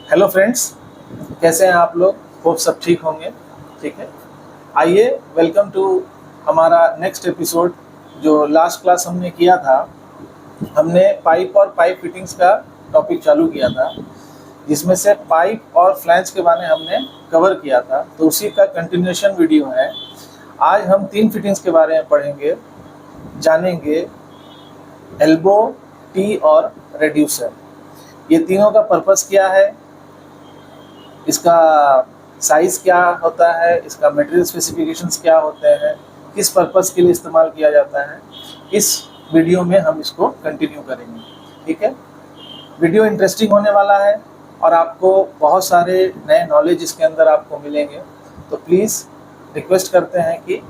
Hello friends, कैसे हैं आप लोग? होप सब ठीक होंगे। ठीक है, आइए वेलकम टू हमारा नेक्स्ट एपिसोड। जो लास्ट क्लास हमने किया था, हमने पाइप और पाइप फिटिंग्स का टॉपिक चालू किया था, जिसमें से पाइप और फ्लैंज के बारे में हमने कवर किया था। तो उसी का कंटिन्यूएशन वीडियो है। आज हम 3 फिटिंग्स के बारे में पढ़ेंगे, जानेंगे। एल्बो, टी और रेड्यूसर। ये तीनों का पर्पस क्या है, इसका साइज़ क्या होता है, इसका मटेरियल स्पेसिफिकेशंस क्या होते हैं, किस पर्पस के लिए इस्तेमाल किया जाता है, इस वीडियो में हम इसको कंटिन्यू करेंगे। ठीक है, वीडियो इंटरेस्टिंग होने वाला है और आपको बहुत सारे नए नॉलेज इसके अंदर आपको मिलेंगे। तो प्लीज़ रिक्वेस्ट करते हैं कि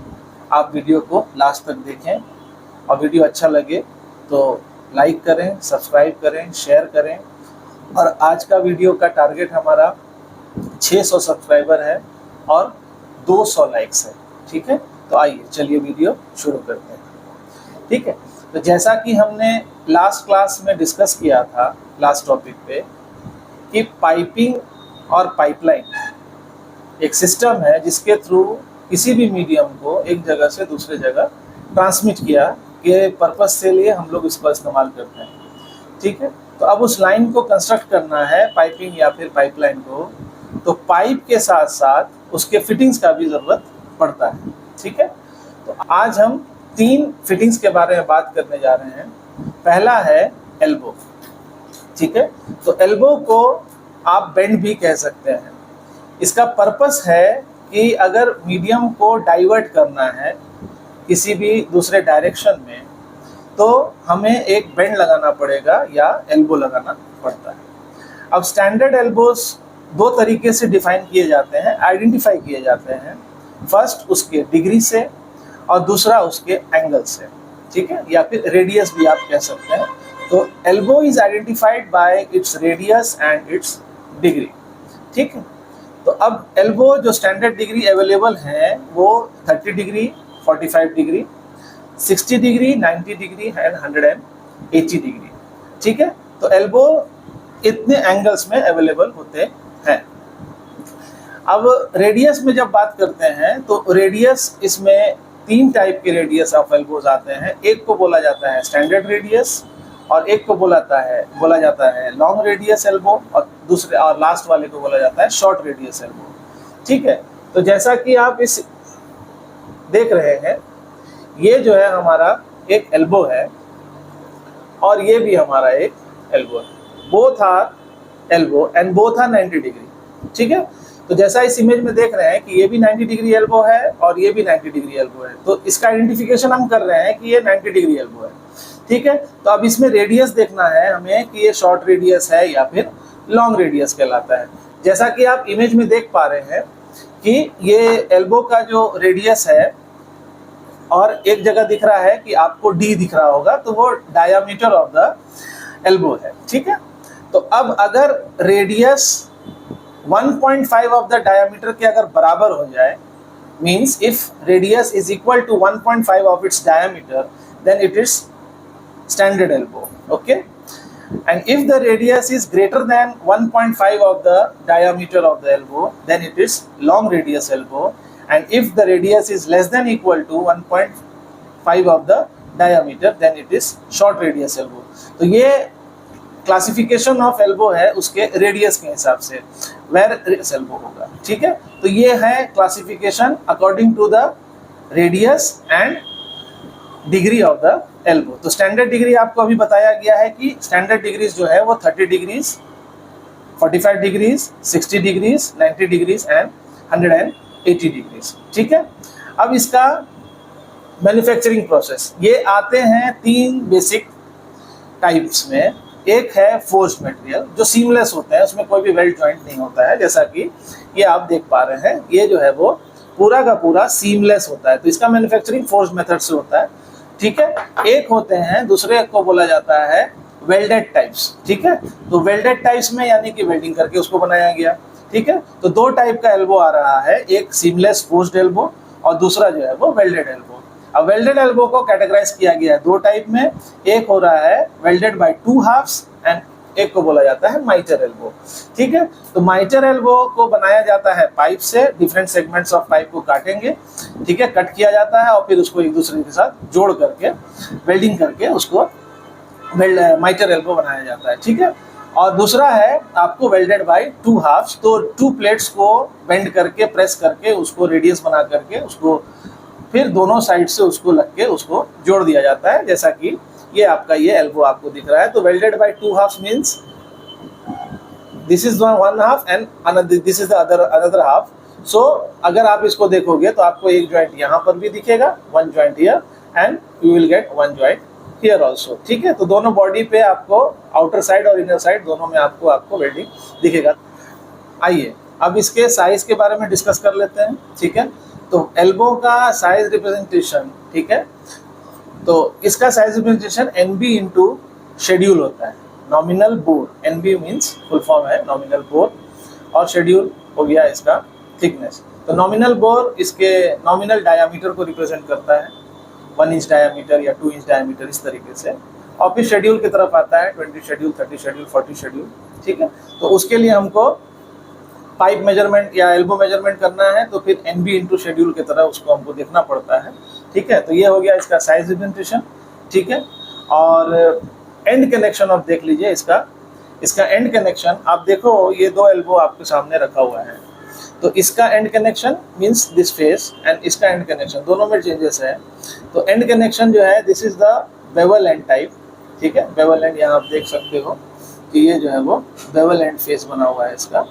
आप वीडियो को लास्ट तक देखें और वीडियो अच्छा लगे तो लाइक करें, सब्सक्राइब करें, शेयर करें। और आज का वीडियो का टारगेट हमारा 600 सब्सक्राइबर है और 200 लाइक्स है। ठीक है, तो आइए चलिए वीडियो शुरू करते हैं। ठीक है, तो जैसा कि हमने लास्ट क्लास में डिस्कस किया था, लास्ट टॉपिक पे, कि पाइपिंग और पाइपलाइन एक सिस्टम है जिसके थ्रू किसी भी मीडियम को एक जगह से दूसरे जगह ट्रांसमिट किया के पर्पस से लिए हम लोग इसका इस्तेमाल करते हैं। ठीक है, तो अब उस लाइन को कंस्ट्रक्ट करना है, पाइपिंग या फिर पाइपलाइन को, तो पाइप के साथ साथ उसके फिटिंग्स का भी ज़रूरत पड़ता है। ठीक है, तो आज हम 3 फिटिंग्स के बारे में बात करने जा रहे हैं। पहला है एल्बो। ठीक है, तो एल्बो को आप बेंड भी कह सकते हैं। इसका पर्पस है कि अगर मीडियम को डाइवर्ट करना है किसी भी दूसरे डायरेक्शन में, तो हमें एक बेंड लगाना पड़ेगा या एल्बो लगाना पड़ता है। अब स्टैंडर्ड एल्बोस 2 तरीके से डिफाइन किए जाते हैं, आइडेंटिफाई किए जाते हैं। फर्स्ट उसके डिग्री से और दूसरा उसके एंगल से। ठीक है, या फिर रेडियस भी आप कह सकते हैं। तो elbow is identified by its radius and it's degree. ठीक है, तो अब एल्बो जो स्टैंडर्ड डिग्री अवेलेबल है वो 30 degree, 45 degree, 60 degree, 90 degree and 180 degree. ठीक है, तो एल्बो इतने एंगल्स में अवेलेबल होते हैं। अब रेडियस में जब बात करते हैं तो रेडियस, इसमें 3 टाइप के रेडियस ऑफ एल्बोज आते हैं। एक को बोला जाता है स्टैंडर्ड रेडियस और एक को बोला जाता है लॉन्ग रेडियस एल्बो और दूसरे और लास्ट वाले को बोला जाता है शॉर्ट रेडियस एल्बो। ठीक है, तो जैसा कि आप इस देख रहे हैं, ये जो है हमारा एक एल्बो है और ये भी हमारा एक एल्बो है। Both are elbow and both are 90 degree. ठीक है, तो जैसा इस इमेज में देख रहे हैं कि ये भी 90 डिग्री एल्बो है और ये भी 90 डिग्री एल्बो है। तो इसका आइडेंटिफिकेशन हम कर रहे हैं कि ये 90 डिग्री एल्बो है। ठीक है, तो अब इसमें रेडियस देखना है हमें कि ये शॉर्ट रेडियस है या फिर लॉन्ग रेडियस कहलाता है। जैसा कि आप इमेज में देख पा रहे हैं कि ये एल्बो का जो रेडियस है और एक जगह दिख रहा है कि आपको डी दिख रहा होगा, तो वो डायामीटर ऑफ द एल्बो है। ठीक है, तो अब अगर रेडियस 1.5 ऑफ द डायामीटर के अगर बराबर हो जाए, means if radius is equal to 1.5 of its diameter, then it is standard elbow. Okay, and if the radius is greater than 1.5 of the diameter of the elbow, then it is long radius elbow. And if the radius is less than equal to 1.5 of the diameter, then it is short radius elbow. तो ये classification of elbow है उसके radius के हिसाब से, where radius elbow होगा। ठीक है, तो ये है classification according to the radius and degree of the elbow. तो स्टैंडर्ड डिग्री आपको अभी बताया गया है कि स्टैंडर्ड डिग्रीज जो है वो 30 degrees, 45 degrees, 60 degrees, 90 degrees and 180 degrees. ठीक है, अब इसका मैन्युफैक्चरिंग प्रोसेस, ये आते हैं 3 बेसिक टाइप्स में। एक है फोर्स्ड मटेरियल जो सीमलेस होते हैं, उसमें कोई भी वेल्ड जॉइंट नहीं होता है, जैसा कि ये आप देख पा रहे हैं। ये जो है वो पूरा का पूरा सीमलेस होता है, तो इसका मैन्युफैक्चरिंग फोर्स्ड मेथड से होता है। ठीक है, एक होते हैं, दूसरे को बोला जाता है वेल्डेड टाइप्स। ठीक है, तो वेल्डेड टाइप्स में यानी कि वेल्डिंग करके उसको बनाया गया। ठीक है, तो 2 टाइप का एल्बो आ रहा है, एक सीमलेस फोर्स्ड एल्बो और दूसरा जो है वो वेल्डेड एल्बो। अब वेल्डेड एल्बो को कैटेगराइज किया गया है 2 टाइप में। एक हो रहा है वेल्डेड बाय 2 हाफ्स एंड एक को बोला जाता है माइटर एल्बो। ठीक है, तो माइटर एल्बो को बनाया जाता है पाइप से, डिफरेंट सेगमेंट्स ऑफ पाइप को काटेंगे, ठीक है, कट किया जाता है और फिर उसको एक दूसरे के साथ जोड़ करके वेल्डिंग करके उसको माइटर एल्बो बनाया जाता है। ठीक है, और दूसरा है आपको वेल्डेड बाय टू हाफ्स, तो टू प्लेट्स को बेंड करके प्रेस करके उसको रेडियस बना करके उसको फिर दोनों साइड से उसको लग के उसको जोड़ दिया जाता है, जैसा कि ये आपका ये एल्बो आपको दिख रहा है। तो welded by two halves means this is one half and this is the another half. So अगर आप इसको देखोगे तो आपको एक जॉइंट यहाँ पर भी दिखेगा, one joint here, and you will get one joint here also. ठीक है, तो दोनों बॉडी पे आपको आउटर साइड और इनर साइड दोनों में आपको वेल्डिंग दिखेगा। आइए अब इसके साइज के बारे में डिस्कस कर लेते हैं। ठीक है, तो एल्बो का साइज रिप्रेजेंटेशन, ठीक है, तो इसका size representation NB into schedule होता है, nominal bore. NB means full form है नॉमिनल बोर, और शेड्यूल हो गया इसका थिकनेस। तो नॉमिनल बोर इसके नॉमिनल डायामीटर को रिप्रेजेंट करता है, 1 इंच डायामीटर या 2 इंच डायामीटर, इस तरीके से। और फिर शेड्यूल की तरफ आता है 20 शेड्यूल, 30 शेड्यूल, 40 शेड्यूल। ठीक है, तो उसके लिए हमको पाइप मेजरमेंट या एल्बो मेजरमेंट करना है, तो फिर एनबी इंटू शेड्यूल की तरह उसको हमको देखना पड़ता है। ठीक है, तो ये हो गया इसका साइज रिप्रेजेंटेशन। ठीक है, और एंड कनेक्शन आप देख लीजिए इसका एंड कनेक्शन आप देखो, ये दो एल्बो आपके सामने रखा हुआ है, तो इसका and connection means this face and इसका एंड कनेक्शन, दोनों में चेंजेस है। तो एंड कनेक्शन जो है this is the bevel and type. ठीक है, बेवल एंड यहाँ आप देख सकते हो कि ये जो है वो बेवल एंड फेस बना हुआ है इसका,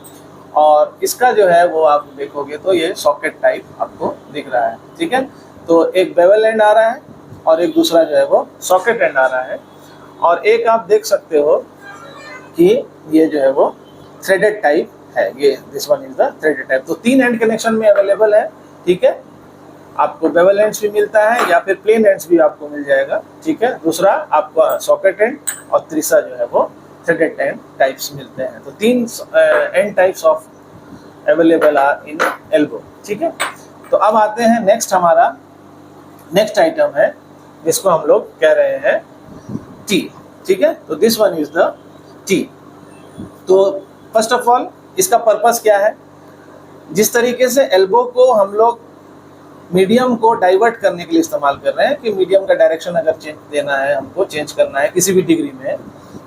और इसका जो है वो आप देखोगे तो ये सॉकेट टाइप आपको दिख रहा है। ठीक है, तो एक बेवल एंड आ रहा है और एक दूसरा जो है वो सॉकेट एंड आ रहा है, और एक आप देख सकते हो कि ये जो है वो थ्रेडेड टाइप है, ये this one is the threaded type. तो 3 एंड कनेक्शन में अवेलेबल है। ठीक है, आपको बेवल एंड्स भी मिलता है या फिर प्लेन एंड्स भी आपको मिल जाएगा। ठीक है, दूसरा आपका सॉकेट एंड और तीसरा जो है वो थ्रेडेड एंड टाइप्स मिलते हैं। तो 3 end types of available are in elbow. ठीक है, तो अब आते हैं हमारा नेक्स्ट आइटम है जिसको हम लोग कह रहे हैं टी। ठीक है, तो this one is the T. तो फर्स्ट ऑफ ऑल इसका पर्पस क्या है? जिस तरीके से एल्बो को हम लोग मीडियम को डाइवर्ट करने के लिए इस्तेमाल कर रहे हैं कि मीडियम का डायरेक्शन अगर चेंज देना है, हमको चेंज करना है किसी भी डिग्री में,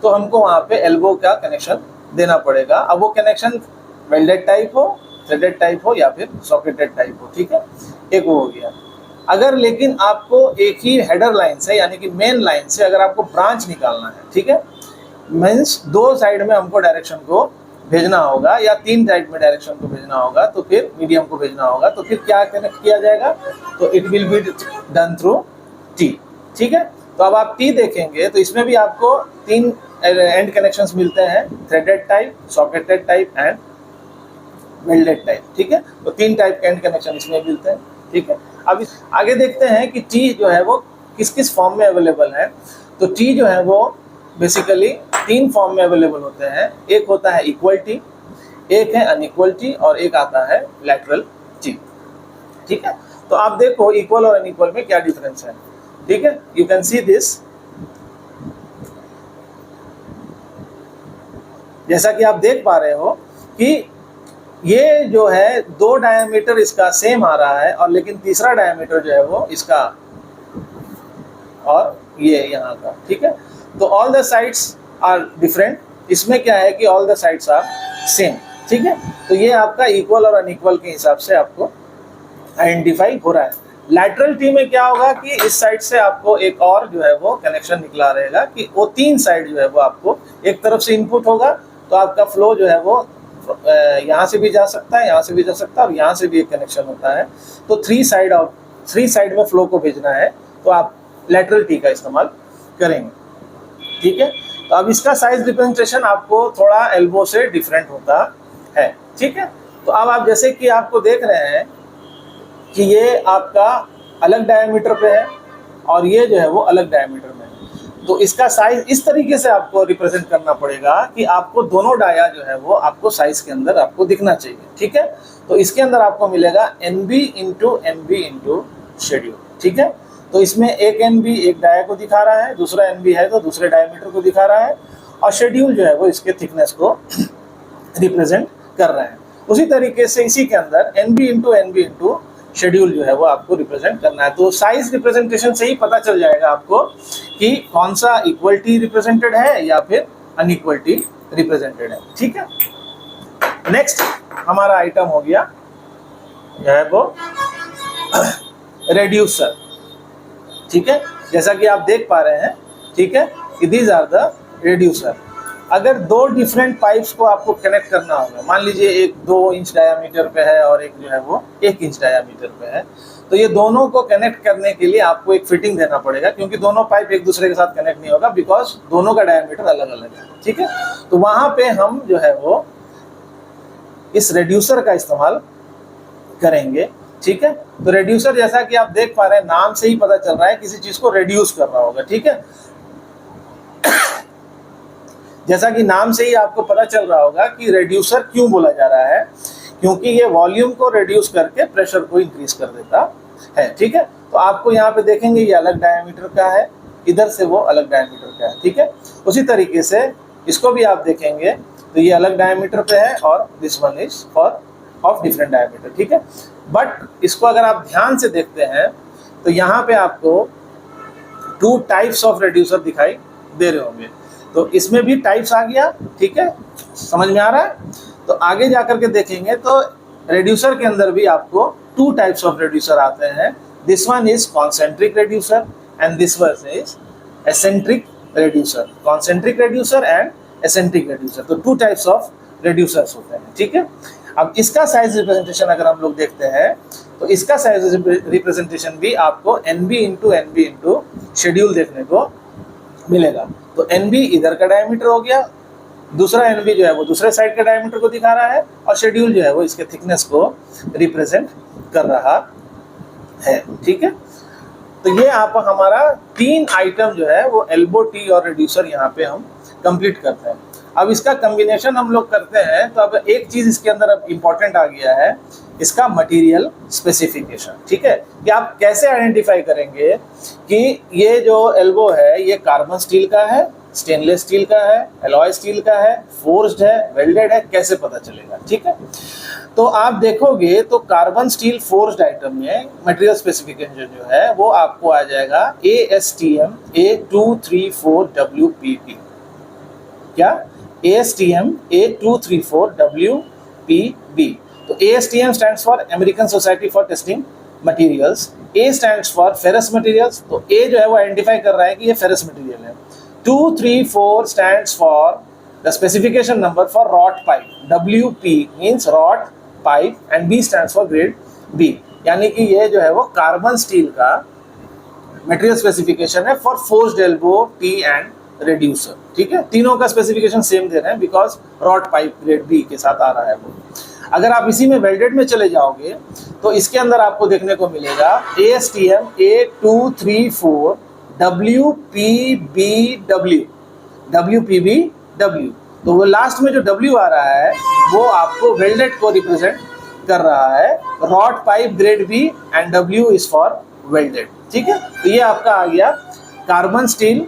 तो हमको वहाँ पे एल्बो का कनेक्शन देना पड़ेगा। अब वो कनेक्शन वेल्डेड टाइप हो, थ्रेडेड टाइप हो या फिर सॉकेटेड टाइप हो। ठीक है, एक वो हो गया। अगर लेकिन आपको एक ही हेडर लाइन से यानी कि मेन लाइन से अगर आपको ब्रांच निकालना है, ठीक है, मीन्स 2 साइड में हमको डायरेक्शन को भेजना होगा या 3 साइड में डायरेक्शन को भेजना होगा, तो फिर मीडियम को भेजना होगा, तो फिर क्या कनेक्ट किया जाएगा? तो it will be done through T. ठीक है, तो अब आप टी देखेंगे तो इसमें भी आपको 3 एंड कनेक्शंस मिलते हैं, threaded type, socketed type and welded type. ठीक है, तो 3 टाइप के एंड कनेक्शन इसमें मिलते हैं। ठीक है, अब आगे देखते हैं कि टी जो है वो किस किस फॉर्म में अवेलेबल है। तो टी जो है वो बेसिकली 3 फॉर्म में अवेलेबल होते हैं। एक होता है इक्वल टी, एक है अनइक्वल टी और एक आता है लैटरल टी। ठीक है, तो आप देखो इक्वल और अनइक्वल में क्या डिफरेंस है। ठीक है, यू कैन सी दिस, जैसा कि आप देख पा रहे हो कि ये जो है 2 डायमीटर इसका सेम आ रहा है, और लेकिन तीसरा डायमीटर जो है वो इसका और ये यहाँ का। ठीक है, तो all the sides are different, इसमें क्या है कि all the sides are same. ठीक है, तो ये आपका इक्वल और अनइक्वल के हिसाब से आपको आइडेंटिफाई हो रहा है। लैटरल टी में क्या होगा कि इस साइड से आपको एक और जो है वो कनेक्शन निकला रहेगा कि वो 3 साइड जो है वो आपको एक तरफ से इनपुट होगा, तो आपका फ्लो जो है वो यहाँ से भी जा सकता है, यहाँ से भी जा सकता है और यहाँ से भी एक कनेक्शन होता है। तो 3 साइड में फ्लो को भेजना है तो आप लैटरल टी का इस्तेमाल करेंगे। ठीक है, तो अब इसका साइज रिप्रेजेंटेशन आपको थोड़ा एल्बो से डिफरेंट होता है। ठीक है, तो अब आप जैसे कि आपको देख रहे हैं कि ये आपका अलग डायमीटर पे है और ये जो है वो अलग डायमीटर में है, तो इसका साइज इस तरीके से आपको रिप्रेजेंट करना पड़ेगा कि आपको दोनों डाया जो है वो आपको साइज के अंदर आपको दिखना चाहिए। ठीक है, तो इसके अंदर आपको मिलेगा NB इंटू शेड्यूल। ठीक है, तो इसमें एक NB एक डाया को दिखा रहा है, दूसरा NB है तो दूसरे डायमीटर को दिखा रहा है, और शेड्यूल जो है वो इसके थिकनेस को रिप्रेजेंट कर रहे हैं। उसी तरीके से इसी के अंदर NB इंटू शेड्यूल जो है वो आपको रिप्रेजेंट करना है। तो साइज रिप्रेजेंटेशन से ही पता चल जाएगा आपको कि कौन सा इक्वलिटी रिप्रेजेंटेड है या फिर अनइक्वलिटी रिप्रेजेंटेड है। ठीक है, नेक्स्ट हमारा आइटम हो गया जो है वो रेड्यूसर। ठीक है, जैसा कि आप देख पा रहे हैं, ठीक है, दीज आर द रेड्यूसर। अगर दो डिफरेंट पाइप्स को आपको कनेक्ट करना होगा, मान लीजिए एक 2 इंच डायामीटर पे है और एक जो है वो 1 इंच डायामीटर पे है, तो ये दोनों को कनेक्ट करने के लिए आपको एक फिटिंग देना पड़ेगा, क्योंकि दोनों पाइप एक दूसरे के साथ कनेक्ट नहीं होगा, बिकॉज दोनों का डायामीटर अलग अलग है। ठीक है, तो वहां पे हम जो है वो इस रेड्यूसर का इस्तेमाल करेंगे। ठीक है, तो रेड्यूसर जैसा कि आप देख पा रहे हैं, नाम से ही पता चल रहा है किसी चीज को रेड्यूस कर रहा होगा। ठीक है, जैसा कि नाम से ही आपको पता चल रहा होगा कि रेड्यूसर क्यों बोला जा रहा है, क्योंकि ये वॉल्यूम को रिड्यूस करके प्रेशर को इंक्रीज कर देता है। ठीक है, तो आपको यहाँ पे देखेंगे ये अलग डायमीटर का है, इधर से वो अलग डायमीटर का है। ठीक है, उसी तरीके से इसको भी आप देखेंगे तो ये अलग डायमीटर पे है और this one is for of different diameter. ठीक है, बट इसको अगर आप ध्यान से देखते हैं तो यहाँ पे आपको 2 टाइप्स ऑफ रेड्यूसर दिखाई दे रहे होंगे, तो इसमें भी टाइप्स आ गया। ठीक है, समझ में आ रहा है? तो आगे जाकर के देखेंगे तो रेड्यूसर के अंदर भी आपको 2 टाइप्स ऑफ रेड्यूसर आते हैं। This one is concentric reducer and this one is eccentric reducer. Concentric reducer and eccentric reducer, तो 2 टाइप्स ऑफ रेड्यूसर्स होते हैं। ठीक है, अब इसका साइज रिप्रेजेंटेशन अगर हम लोग देखते हैं तो इसका साइज रिप्रेजेंटेशन भी आपको NB इंटू शेड्यूल देखने को मिलेगा। तो NB इधर का डायमीटर हो गया, दूसरा NB जो है वो दूसरे साइड के डायमीटर को दिखा रहा है, और शेड्यूल जो है वो इसके थिकनेस को रिप्रेजेंट कर रहा है। ठीक है, तो ये आप हमारा 3 आइटम जो है वो एल्बो टी और रेड्यूसर यहाँ पे हम कंप्लीट करते हैं। अब इसका कॉम्बिनेशन हम लोग करते हैं, तो अब एक चीज इसके अंदर अब इम्पोर्टेंट आ गया है, इसका मटेरियल स्पेसिफिकेशन। ठीक है, कि आप कैसे आइडेंटिफाई करेंगे कि ये जो एल्बो है ये कार्बन स्टील का है, स्टेनलेस स्टील का है, एलॉय स्टील का है, फोर्स्ड है, वेल्डेड है, कैसे पता चलेगा? ठीक है, तो आप देखोगे तो कार्बन स्टील फोर्स्ड आइटम में मटेरियल स्पेसिफिकेशन जो है वो आपको आ जाएगा ASTM A234WPP। क्या? ASTM A234WPB। तो ASTM stands for American Society for Testing Materials, A stands for ferrous materials, तो A जो है वो आइडेंटिफाई कर रहा है कि ये ferrous material है। 234 stands for the specification number for wrought pipe, WP means wrought pipe and B stands for grade B, यानी कि ये जो है वो कार्बन स्टील का मटेरियल स्पेसिफिकेशन है for forced elbow, tee and reducer. ठीक है, तीनों का स्पेसिफिकेशन सेम दे रहे हैं because wrought pipe grade B के साथ आ रहा है वो। अगर आप इसी में वेल्डेड में चले जाओगे तो इसके अंदर आपको देखने को मिलेगा ASTM A234WPBW। तो वो लास्ट में जो W आ रहा है वो आपको वेल्डेड को रिप्रेजेंट कर रहा है, wrought pipe grade B and W is for welded. ठीक है, तो ये आपका आ गया कार्बन स्टील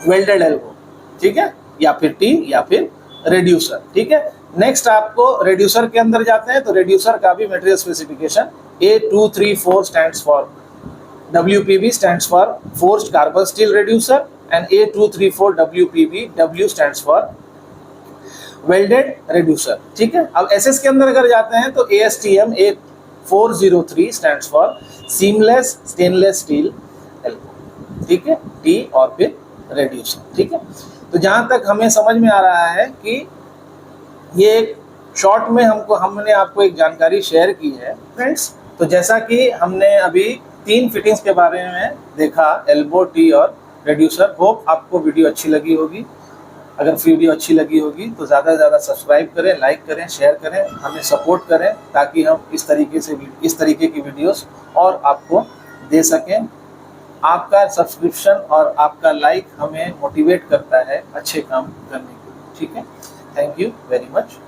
वेल्डेड एल्बो। ठीक है, या फिर टी या फिर रेड्यूसर। ठीक है, नेक्स्ट आपको रेड्यूसर के अंदर जाते हैं तो रेड्यूसर का भी material specification A234 stands for WPB stands for forced carbon steel reducer and A234WPB W stands for welded reducer. ठीक है, अब SS के अंदर अगर जाते हैं तो ASTM A403 stands for seamless stainless steel elbow. ठीक है, टी और फिर रेड्यूसर। ठीक है, तो जहां तक हमें समझ में आ रहा है कि ये एक शॉर्ट में हमने आपको एक जानकारी शेयर की है फ्रेंड्स। तो जैसा कि हमने अभी 3 फिटिंग्स के बारे में देखा, एल्बो, टी और रेड्यूसर। होप आपको वीडियो अच्छी लगी होगी। अगर वीडियो अच्छी लगी होगी तो ज़्यादा से ज़्यादा सब्सक्राइब करें, लाइक करें, शेयर करें, हमें सपोर्ट करें ताकि हम इस तरीके की वीडियोस और आपको दे सकें। आपका सब्सक्रिप्शन और आपका लाइक हमें मोटिवेट करता है अच्छे काम करने के लिए। ठीक है, थैंक यू वेरी मच।